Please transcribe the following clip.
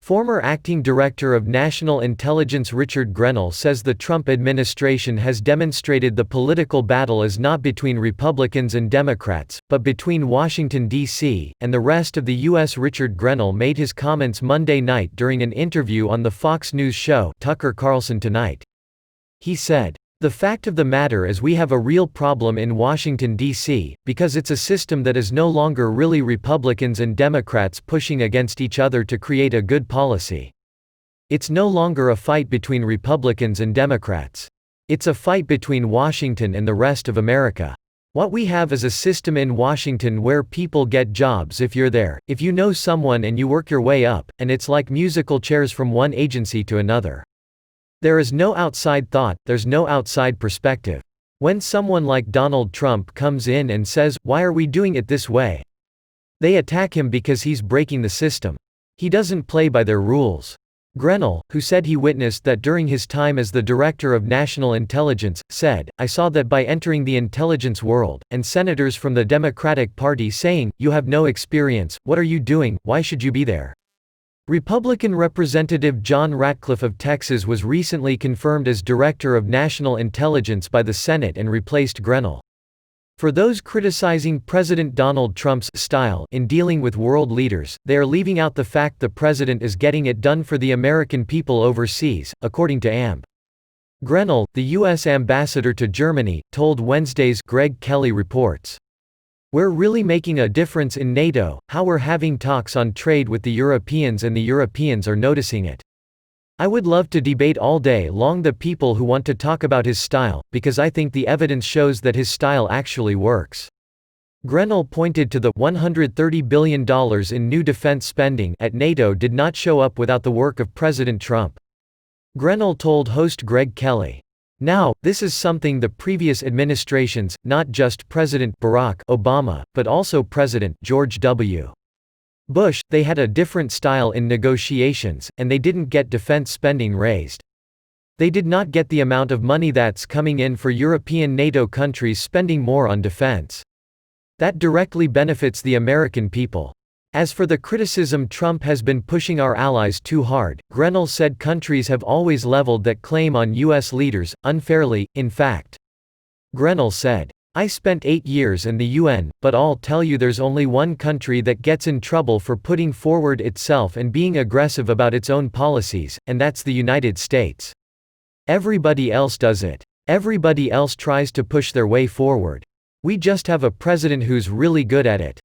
Former acting director of national intelligence Richard Grenell says the Trump administration has demonstrated the political battle is not between Republicans and Democrats, but between Washington, D.C., and the rest of the U.S. Richard Grenell made his comments Monday night during an interview on the Fox News show Tucker Carlson Tonight. He said, "The fact of the matter is we have a real problem in Washington, D.C., because it's a system that is no longer really Republicans and Democrats pushing against each other to create a good policy. It's no longer a fight between Republicans and Democrats. It's a fight between Washington and the rest of America. What we have is a system in Washington where people get jobs if you're there, if you know someone and you work your way up, and it's like musical chairs from one agency to another. There is no outside thought, there's no outside perspective. When someone like Donald Trump comes in and says, 'Why are we doing it this way?' they attack him because he's breaking the system. He doesn't play by their rules." Grenell, who said he witnessed that during his time as the Director of National Intelligence, said, "I saw that by entering the intelligence world, and senators from the Democratic Party saying, 'You have no experience, what are you doing, why should you be there?'" Republican Representative John Ratcliffe of Texas was recently confirmed as Director of National Intelligence by the Senate and replaced Grenell. For those criticizing President Donald Trump's style in dealing with world leaders, they are leaving out the fact the president is getting it done for the American people overseas, according to AMP. Grenell, the U.S. ambassador to Germany, told Wednesday's Greg Kelly reports, "We're really making a difference in NATO, how we're having talks on trade with the Europeans and the Europeans are noticing it. I would love to debate all day long the people who want to talk about his style, because I think the evidence shows that his style actually works." Grenell pointed to the $130 billion in new defense spending at NATO did not show up without the work of President Trump. Grenell told host Greg Kelly, "Now, this is something the previous administrations, not just President Barack Obama, but also President George W. Bush, they had a different style in negotiations, and they didn't get defense spending raised. They did not get the amount of money that's coming in for European NATO countries spending more on defense. That directly benefits the American people. As for the criticism Trump has been pushing our allies too hard, Grenell said countries have always leveled that claim on U.S. leaders, unfairly, in fact. Grenell said, "I spent 8 years in the UN, but I'll tell you there's only one country that gets in trouble for putting forward itself and being aggressive about its own policies, and that's the United States. Everybody else does it. Everybody else tries to push their way forward. We just have a president who's really good at it."